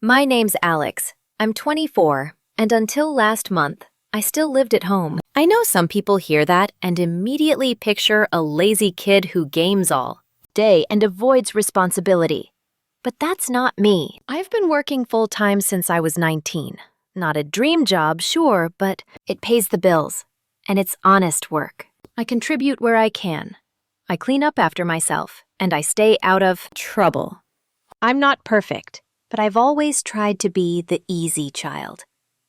My name's Alex. I'm 24, and until last month, I still lived at home. I know some people hear that and immediately picture a lazy kid who games all day and avoids responsibility. But that's not me. I've been working full-time since I was 19. Not a dream job, sure, but it pays the bills. And it's honest work. I contribute where I can. I clean up after myself, and I stay out of trouble. I'm not perfect, but I've always tried to be the easy child.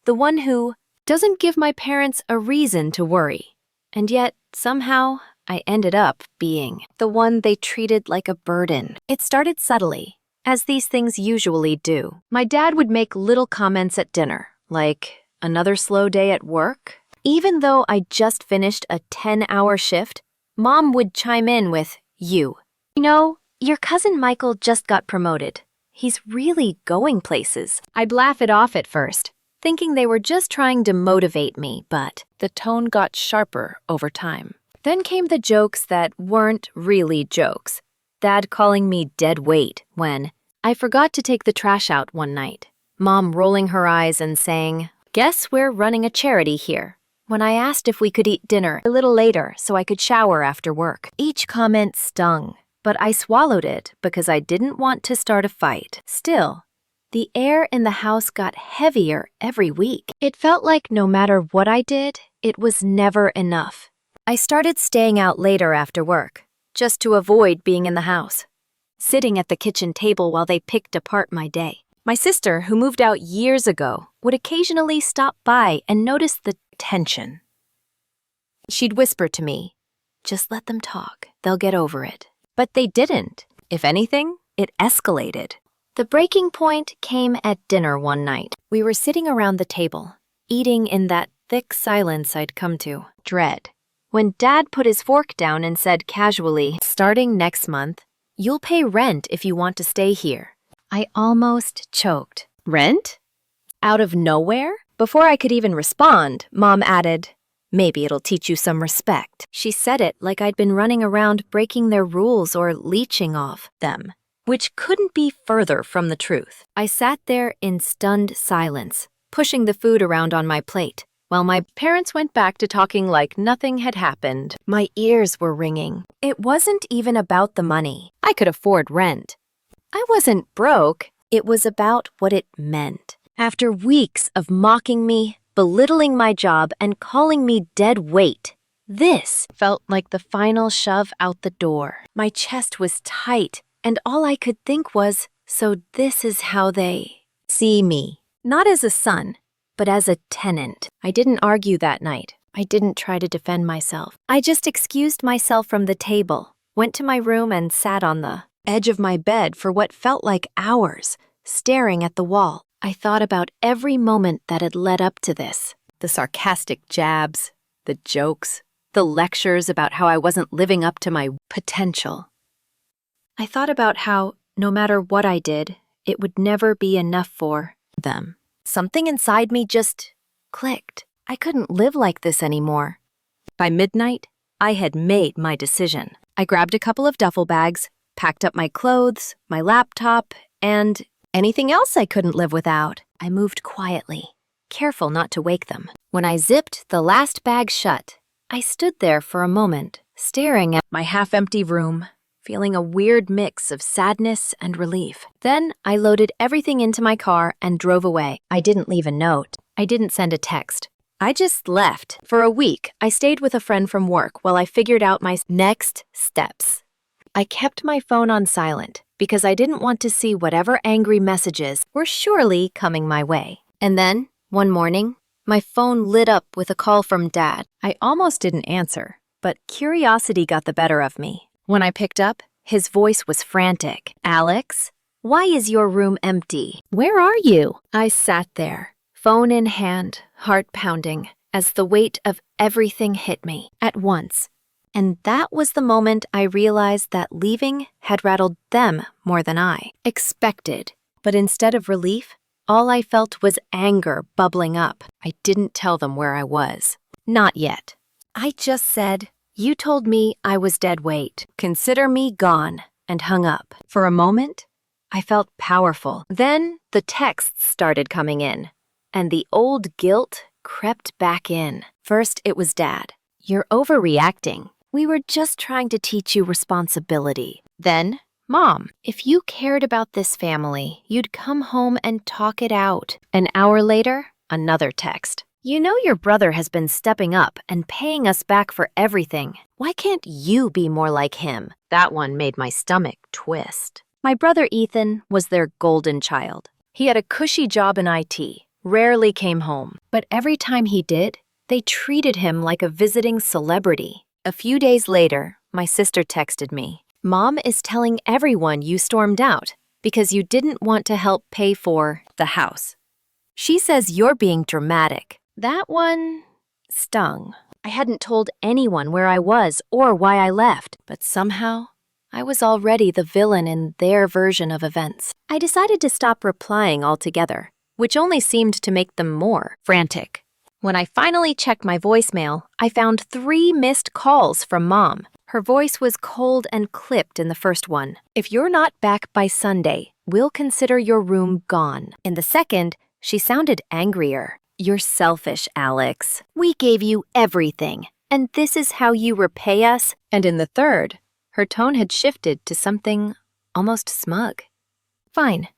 The one who doesn't give my parents a reason to worry. And yet, somehow, I ended up being the one they treated like a burden. It started subtly, as these things usually do. My dad would make little comments at dinner, like, "Another slow day at work?" Even though I just finished a 10-hour shift, Mom would chime in with, "You know, your cousin Michael just got promoted. He's really going places." I'd laugh it off at first, thinking they were just trying to motivate me, but the tone got sharper over time. Then came the jokes that weren't really jokes. Dad calling me dead weight when I forgot to take the trash out one night. Mom rolling her eyes and saying, "Guess we're running a charity here," when I asked if we could eat dinner a little later so I could shower after work. Each comment stung, but I swallowed it because I didn't want to start a fight. Still, the air in the house got heavier every week. It felt like no matter what I did, it was never enough. I started staying out later after work, just to avoid being in the house, sitting at the kitchen table while they picked apart my day. My sister, who moved out years ago, would occasionally stop by and notice the tension. She'd whisper to me, "Just let them talk. They'll get over it." But they didn't. If anything, it escalated. The breaking point came at dinner one night. We were sitting around the table, eating in that thick silence I'd come to dread, when Dad put his fork down and said casually, "Starting next month, you'll pay rent if you want to stay here." I almost choked. Rent? Out of nowhere? Before I could even respond, Mom added, "Maybe it'll teach you some respect." She said it like I'd been running around breaking their rules or leeching off them, which couldn't be further from the truth. I sat there in stunned silence, pushing the food around on my plate, while my parents went back to talking like nothing had happened. My ears were ringing. It wasn't even about the money. I could afford rent. I wasn't broke. It was about what it meant. After weeks of mocking me, belittling my job, and calling me dead weight, this felt like the final shove out the door. My chest was tight, and all I could think was, so this is how they see me. Not as a son, but as a tenant. I didn't argue that night. I didn't try to defend myself. I just excused myself from the table, went to my room and sat on the edge of my bed for what felt like hours, staring at the wall. I thought about every moment that had led up to this. The sarcastic jabs, the jokes, the lectures about how I wasn't living up to my potential. I thought about how, no matter what I did, it would never be enough for them. Something inside me just clicked. I couldn't live like this anymore. By midnight, I had made my decision. I grabbed a couple of duffel bags, packed up my clothes, my laptop, and anything else I couldn't live without. I moved quietly, careful not to wake them. When I zipped the last bag shut, I stood there for a moment, staring at my half-empty room, feeling a weird mix of sadness and relief. Then I loaded everything into my car and drove away. I didn't leave a note. I didn't send a text. I just left. For a week, I stayed with a friend from work while I figured out my next steps. I kept my phone on silent because I didn't want to see whatever angry messages were surely coming my way. And then, one morning, my phone lit up with a call from Dad. I almost didn't answer, but curiosity got the better of me. When I picked up, his voice was frantic. "Alex, why is your room empty? Where are you?" I sat there, phone in hand, heart pounding, as the weight of everything hit me at once. And that was the moment I realized that leaving had rattled them more than I expected. But instead of relief, all I felt was anger bubbling up. I didn't tell them where I was. Not yet. I just said, "You told me I was dead weight. Consider me gone," and hung up. For a moment, I felt powerful. Then the texts started coming in, and the old guilt crept back in. First, it was Dad. You're overreacting. We were just trying to teach you responsibility. Then, Mom, if you cared about this family, you'd come home and talk it out. An hour later, another text. You know your brother has been stepping up and paying us back for everything. Why can't you be more like him? That one made my stomach twist. My brother Ethan was their golden child. He had a cushy job in IT, rarely came home, but every time he did, they treated him like a visiting celebrity. A few days later, my sister texted me. Mom is telling everyone you stormed out because you didn't want to help pay for the house. She says you're being dramatic. That one stung. I hadn't told anyone where I was or why I left, but somehow I was already the villain in their version of events. I decided to stop replying altogether, which only seemed to make them more frantic. When I finally checked my voicemail, I found 3 missed calls from Mom. Her voice was cold and clipped in the first one. If you're not back by Sunday, we'll consider your room gone. In the second, she sounded angrier. You're selfish, Alex. We gave you everything, and this is how you repay us? And in the third, her tone had shifted to something almost smug. Fine.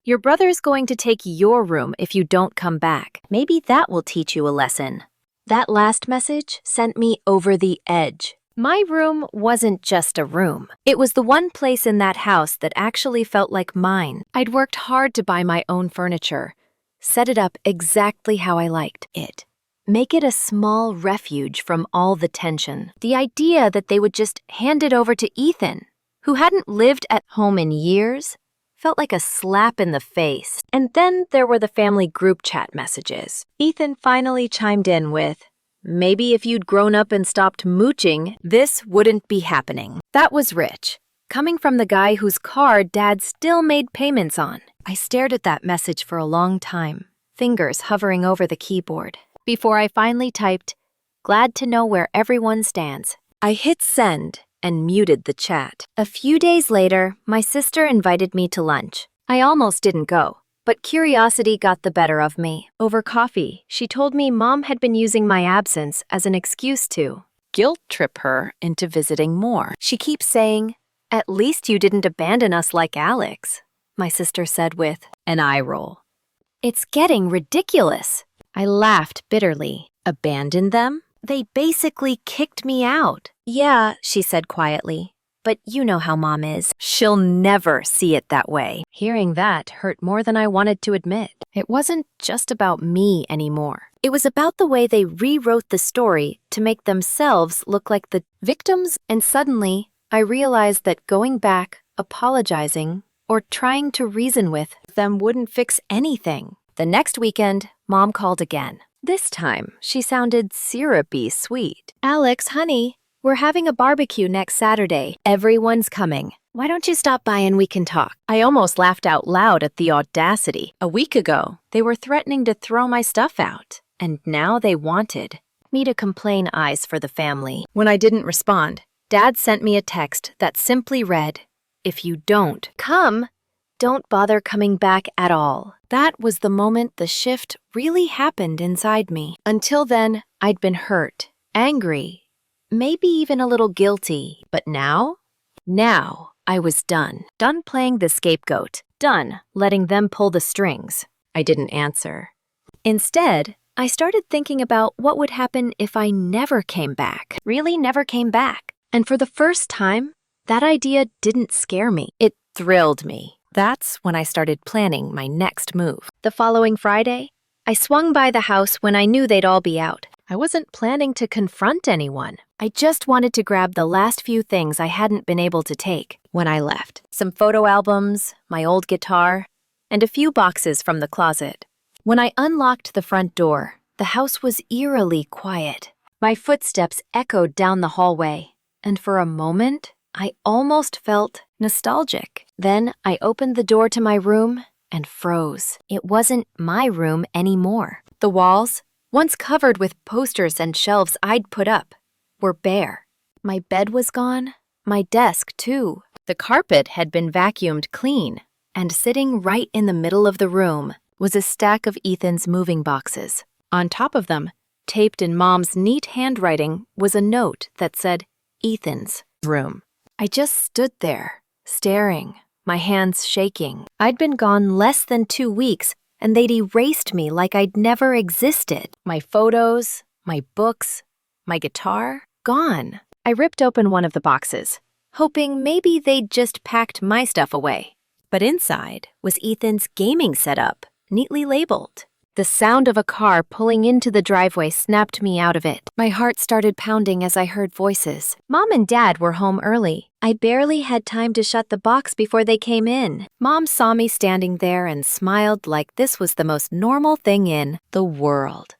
Your brother's going to take your room if you don't come back. Maybe that will teach you a lesson. That last message sent me over the edge. My room wasn't just a room. It was the one place in that house that actually felt like mine. I'd worked hard to buy my own furniture, set it up exactly how I liked it. Make it a small refuge from all the tension. The idea that they would just hand it over to Ethan, who hadn't lived at home in years, felt like a slap in the face. And then there were the family group chat messages. Ethan finally chimed in with, maybe if you'd grown up and stopped mooching, this wouldn't be happening. That was rich, coming from the guy whose car Dad still made payments on. I stared at that message for a long time, fingers hovering over the keyboard, before I finally typed, glad to know where everyone stands. I hit send and muted the chat. A few days later, my sister invited me to lunch. I almost didn't go, but curiosity got the better of me. Over coffee, she told me Mom had been using my absence as an excuse to guilt trip her into visiting more. She keeps saying, at least you didn't abandon us like Alex, my sister said with an eye roll. It's getting ridiculous. I laughed bitterly. Abandoned them? They basically kicked me out. Yeah, she said quietly, but you know how Mom is. She'll never see it that way. Hearing that hurt more than I wanted to admit. It wasn't just about me anymore. It was about the way they rewrote the story to make themselves look like the victims, and suddenly I realized that going back, apologizing, or trying to reason with them wouldn't fix anything. The next weekend, Mom called again. This time, she sounded syrupy sweet. Alex, honey, we're having a barbecue next Saturday. Everyone's coming. Why don't you stop by and we can talk? I almost laughed out loud at the audacity. A week ago, they were threatening to throw my stuff out, and now they wanted me to complain eyes for the family. When I didn't respond, Dad sent me a text that simply read, if you don't come, don't bother coming back at all. That was the moment the shift really happened inside me. Until then, I'd been hurt, angry, maybe even a little guilty. But now I was done. Done playing the scapegoat. Done letting them pull the strings. I didn't answer. Instead, I started thinking about what would happen if I never came back. Really never came back. And for the first time, that idea didn't scare me. It thrilled me. That's when I started planning my next move. The following Friday, I swung by the house when I knew they'd all be out. I wasn't planning to confront anyone. I just wanted to grab the last few things I hadn't been able to take when I left. Some photo albums, my old guitar, and a few boxes from the closet. When I unlocked the front door, the house was eerily quiet. My footsteps echoed down the hallway, and for a moment, I almost felt nostalgic. Then I opened the door to my room and froze. It wasn't my room anymore. The walls, once covered with posters and shelves I'd put up, were bare. My bed was gone, my desk too. The carpet had been vacuumed clean, and sitting right in the middle of the room was a stack of Ethan's moving boxes. On top of them, taped in Mom's neat handwriting, was a note that said, Ethan's room. I just stood there, staring, my hands shaking. I'd been gone less than 2 weeks, and they'd erased me like I'd never existed. My photos, my books, my guitar, gone. I ripped open one of the boxes, hoping maybe they'd just packed my stuff away. But inside was Ethan's gaming setup, neatly labeled. The sound of a car pulling into the driveway snapped me out of it. My heart started pounding as I heard voices. Mom and Dad were home early. I barely had time to shut the box before they came in. Mom saw me standing there and smiled like this was the most normal thing in the world.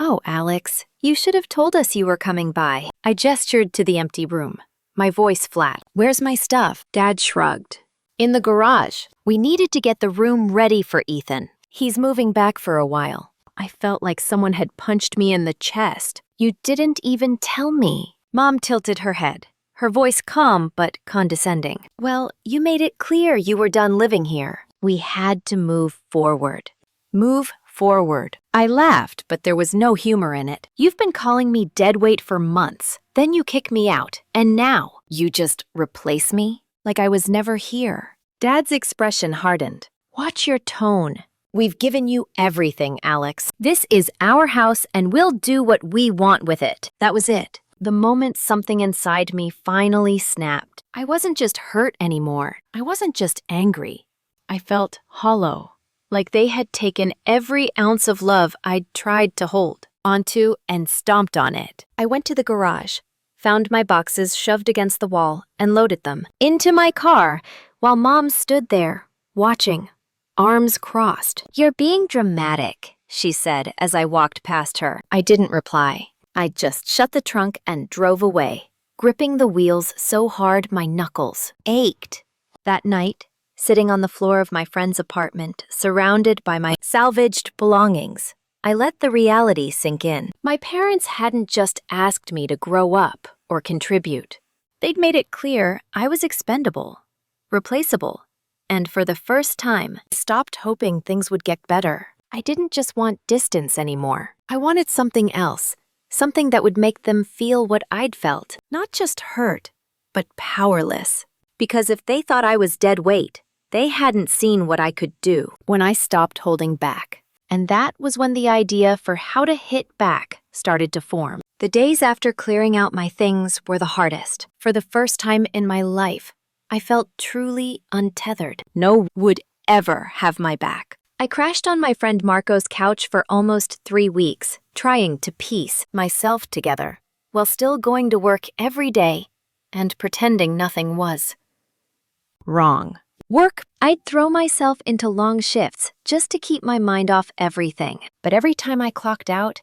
Oh, Alex, you should have told us you were coming by. I gestured to the empty room, my voice flat. Where's my stuff? Dad shrugged. In the garage. We needed to get the room ready for Ethan. He's moving back for a while. I felt like someone had punched me in the chest. You didn't even tell me. Mom tilted her head, her voice calm but condescending. Well, you made it clear you were done living here. We had to move forward. Move forward. I laughed, but there was no humor in it. You've been calling me deadweight for months. Then you kick me out. And now you just replace me? Like I was never here. Dad's expression hardened. Watch your tone. We've given you everything, Alex. This is our house and we'll do what we want with it. That was it. The moment something inside me finally snapped. I wasn't just hurt anymore. I wasn't just angry. I felt hollow, like they had taken every ounce of love I'd tried to hold onto and stomped on it. I went to the garage, found my boxes shoved against the wall, and loaded them into my car while Mom stood there, watching. Arms crossed. You're being dramatic, she said as I walked past her. I didn't reply. I just shut the trunk and drove away, gripping the wheels so hard my knuckles ached. That night, sitting on the floor of my friend's apartment, surrounded by my salvaged belongings, I let the reality sink in. My parents hadn't just asked me to grow up or contribute. They'd made it clear I was expendable, replaceable. And for the first time, I stopped hoping things would get better. I didn't just want distance anymore. I wanted something else, something that would make them feel what I'd felt, not just hurt, but powerless. Because if they thought I was dead weight, they hadn't seen what I could do when I stopped holding back. And that was when the idea for how to hit back started to form. The days after clearing out my things were the hardest. For the first time in my life, I felt truly untethered. No one would ever have my back. I crashed on my friend Marco's couch for almost 3 weeks, trying to piece myself together, while still going to work every day and pretending nothing was wrong. Work, I'd throw myself into long shifts just to keep my mind off everything. But every time I clocked out,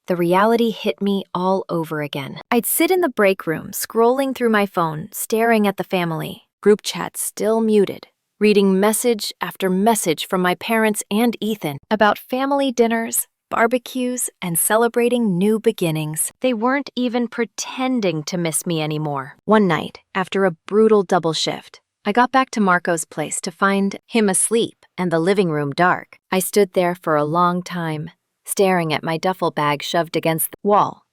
the reality hit me all over again. I'd sit in the break room, scrolling through my phone, staring at the family. Group chat still muted, reading message after message from my parents and Ethan about family dinners, barbecues, and celebrating new beginnings. They weren't even pretending to miss me anymore. One night, after a brutal double shift, I got back to Marco's place to find him asleep and the living room dark. I stood there for a long time, staring at my duffel bag shoved against the wall.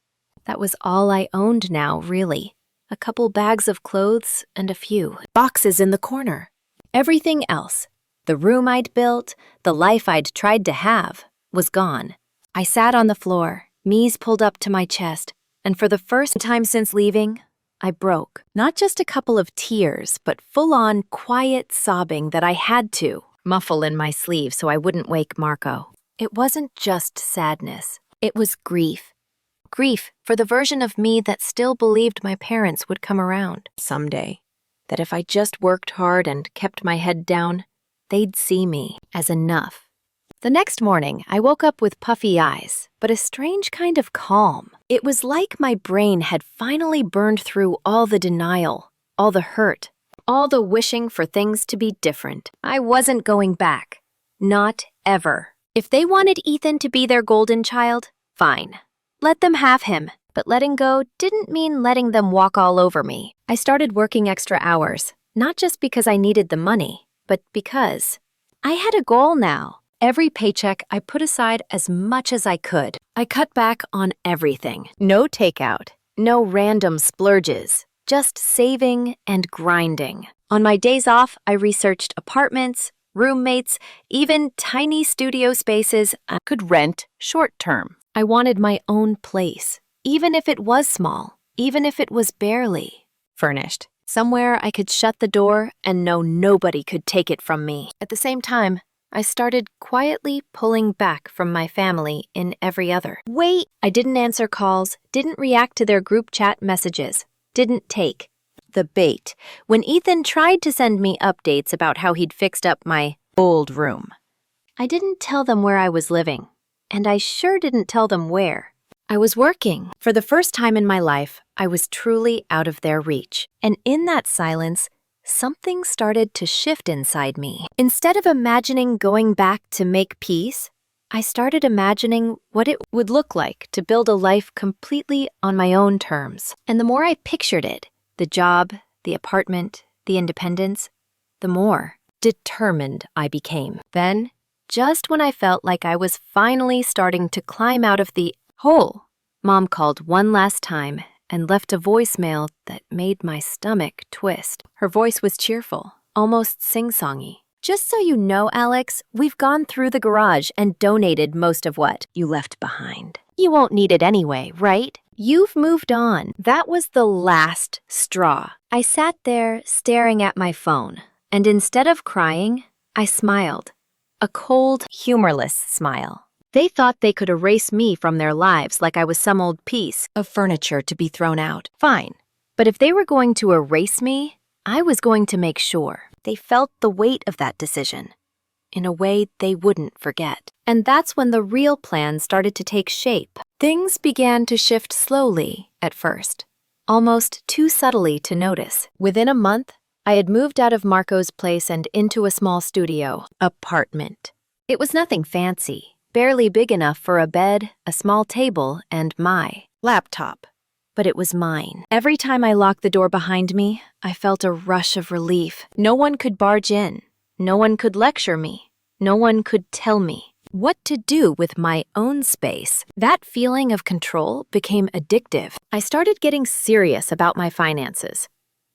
That was all I owned now, really. A couple bags of clothes and a few boxes in the corner. Everything else, the room I'd built, the life I'd tried to have, was gone. I sat on the floor, knees pulled up to my chest, and for the first time since leaving, I broke. Not just a couple of tears, but full-on quiet sobbing that I had to muffle in my sleeve so I wouldn't wake Marco. It wasn't just sadness. It was grief. Grief for the version of me that still believed my parents would come around someday. That if I just worked hard and kept my head down, they'd see me as enough. The next morning, I woke up with puffy eyes, but a strange kind of calm. It was like my brain had finally burned through all the denial, all the hurt, all the wishing for things to be different. I wasn't going back. Not ever. If they wanted Ethan to be their golden child, fine. Let them have him, but letting go didn't mean letting them walk all over me. I started working extra hours, not just because I needed the money, but because I had a goal now. Every paycheck, I put aside as much as I could. I cut back on everything. No takeout, no random splurges, just saving and grinding. On my days off, I researched apartments, roommates, even tiny studio spaces I could rent short-term. I wanted my own place, even if it was small, even if it was barely furnished. Somewhere I could shut the door and know nobody could take it from me. At the same time, I started quietly pulling back from my family in every other. Wait! I didn't answer calls, didn't react to their group chat messages, didn't take the bait when Ethan tried to send me updates about how he'd fixed up my old room. I didn't tell them where I was living, and I sure didn't tell them where. I was working. For the first time in my life, I was truly out of their reach. And in that silence, something started to shift inside me. Instead of imagining going back to make peace, I started imagining what it would look like to build a life completely on my own terms. And the more I pictured it, the job, the apartment, the independence, the more determined I became. Then, just when I felt like I was finally starting to climb out of the hole, Mom called one last time and left a voicemail that made my stomach twist. Her voice was cheerful, almost sing-songy. Just so you know, Alex, we've gone through the garage and donated most of what you left behind. You won't need it anyway, right? You've moved on. That was the last straw. I sat there staring at my phone, and instead of crying, I smiled. A cold, humorless smile. They thought they could erase me from their lives like I was some old piece of furniture to be thrown out. Fine. But if they were going to erase me, I was going to make sure they felt the weight of that decision in a way they wouldn't forget. And that's when the real plan started to take shape. Things began to shift slowly at first, almost too subtly to notice. Within a month, I had moved out of Marco's place and into a small studio apartment. It was nothing fancy. Barely big enough for a bed, a small table, and my laptop. But it was mine. Every time I locked the door behind me, I felt a rush of relief. No one could barge in. No one could lecture me. No one could tell me what to do with my own space. That feeling of control became addictive. I started getting serious about my finances.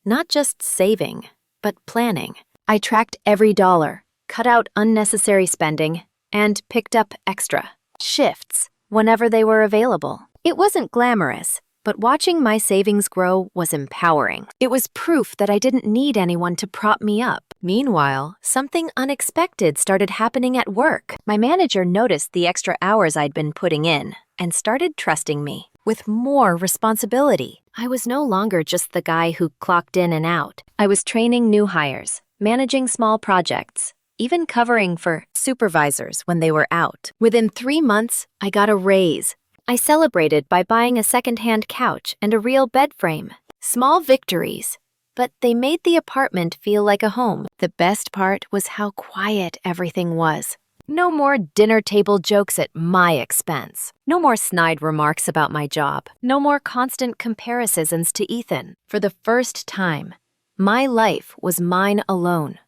Not just saving, but planning. I tracked every dollar, cut out unnecessary spending, and picked up extra shifts whenever they were available. It wasn't glamorous, but watching my savings grow was empowering. It was proof that I didn't need anyone to prop me up. Meanwhile, something unexpected started happening at work. My manager noticed the extra hours I'd been putting in and started trusting me with more responsibility. I was no longer just the guy who clocked in and out. I was training new hires, managing small projects, even covering for supervisors when they were out. Within 3 months, I got a raise. I celebrated by buying a second-hand couch and a real bed frame. Small victories, but they made the apartment feel like a home. The best part was how quiet everything was. No more dinner table jokes at my expense. No more snide remarks about my job. No more constant comparisons to Ethan. For the first time, my life was mine alone.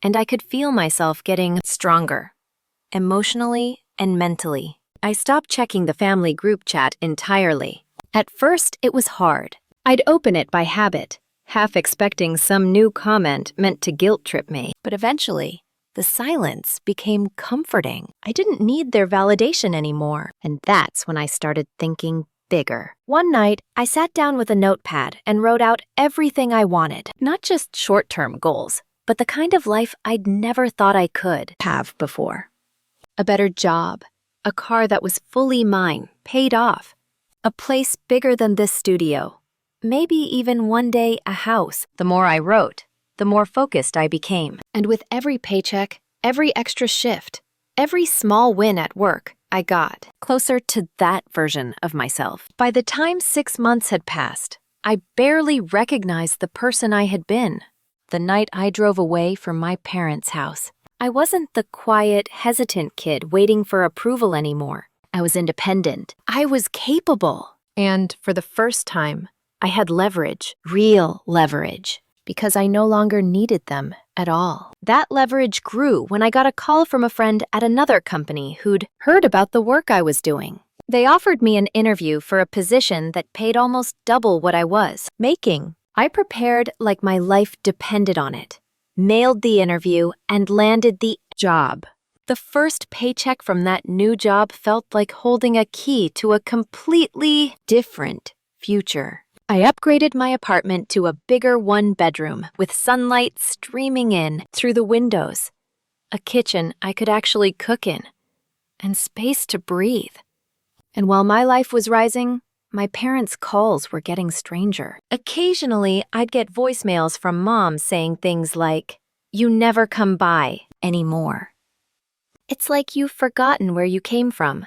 And I could feel myself getting stronger, emotionally and mentally. I stopped checking the family group chat entirely. At first, it was hard. I'd open it by habit, half expecting some new comment meant to guilt trip me. But eventually, the silence became comforting. I didn't need their validation anymore. And that's when I started thinking bigger. One night, I sat down with a notepad and wrote out everything I wanted. Not just short-term goals, but the kind of life I'd never thought I could have before. A better job, a car that was fully mine, paid off, a place bigger than this studio, maybe even one day a house. The more I wrote, the more focused I became. And with every paycheck, every extra shift, every small win at work, I got closer to that version of myself. By the time 6 months had passed, I barely recognized the person I had been. The night I drove away from my parents' house, I wasn't the quiet, hesitant kid waiting for approval anymore. I was independent. I was capable. And for the first time, I had leverage, real leverage. because I no longer needed them at all. That leverage grew when I got a call from a friend at another company who'd heard about the work I was doing. They offered me an interview for a position that paid almost double what I was making. I prepared like my life depended on it, nailed the interview, and landed the job. The first paycheck from that new job felt like holding a key to a completely different future. I upgraded my apartment to a bigger one-bedroom with sunlight streaming in through the windows, a kitchen I could actually cook in, and space to breathe. And while my life was rising, my parents' calls were getting stranger. Occasionally, I'd get voicemails from Mom saying things like, "You never come by anymore." It's like you've forgotten where you came from.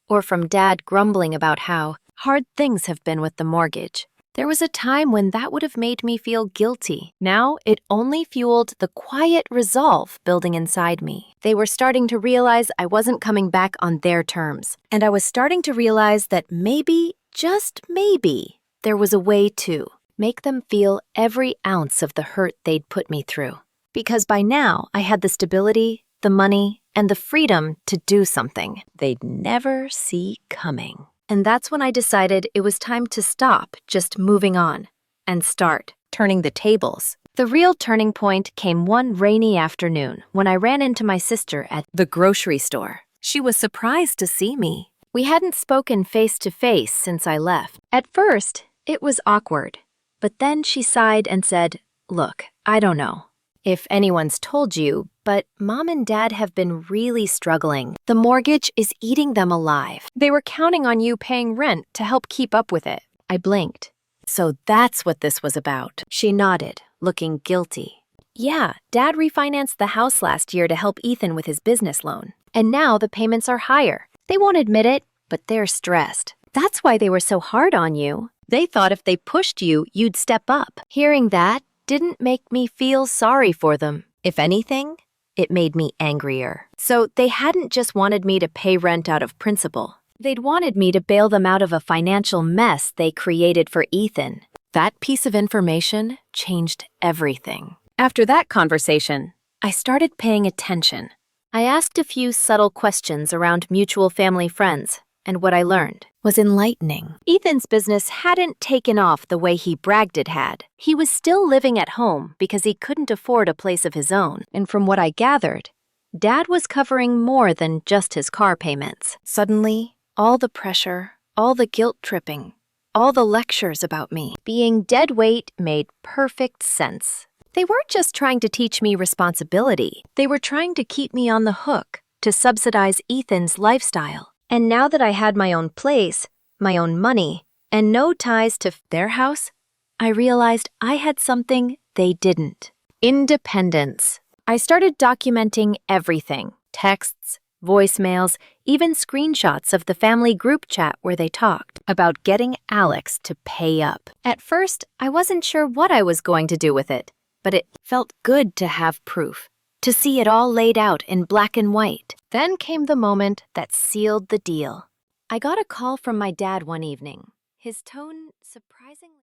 Or from Dad grumbling about how hard things have been with the mortgage. There was a time when that would have made me feel guilty. Now, it only fueled the quiet resolve building inside me. They were starting to realize I wasn't coming back on their terms. And I was starting to realize that maybe, just maybe, there was a way to make them feel every ounce of the hurt they'd put me through. Because by now, I had the stability, the money, and the freedom to do something they'd never see coming. And that's when I decided it was time to stop just moving on and start turning the tables. The real turning point came one rainy afternoon when I ran into my sister at the grocery store. She was surprised to see me. We hadn't spoken face to face since I left. At first, it was awkward, but then she sighed and said, "Look, I don't know if anyone's told you, but Mom and Dad have been really struggling. The mortgage is eating them alive. They were counting on you paying rent to help keep up with it." I blinked. "So that's what this was about." She nodded, looking guilty. "Yeah, Dad refinanced the house last year to help Ethan with his business loan. And now the payments are higher. They won't admit it, but they're stressed. That's why they were so hard on you. They thought if they pushed you, you'd step up." Hearing that didn't make me feel sorry for them. If anything, it made me angrier. So they hadn't just wanted me to pay rent out of principle. They'd wanted me to bail them out of a financial mess they created for Ethan. That piece of information changed everything. After that conversation, I started paying attention. I asked a few subtle questions around mutual family friends, and what I learned was enlightening. Ethan's business hadn't taken off the way he bragged it had. He was still living at home because he couldn't afford a place of his own. And from what I gathered, Dad was covering more than just his car payments. Suddenly, all the pressure, all the guilt tripping, all the lectures about me being dead weight made perfect sense. They weren't just trying to teach me responsibility. They were trying to keep me on the hook to subsidize Ethan's lifestyle. And now that I had my own place, my own money, and no ties to their house, I realized I had something they didn't. Independence. I started documenting everything: texts, voicemails, even screenshots of the family group chat where they talked about getting Alex to pay up. At first, I wasn't sure what I was going to do with it, but it felt good to have proof, to see it all laid out in black and white. Then came the moment that sealed the deal. I got a call from my dad one evening. His tone surprisingly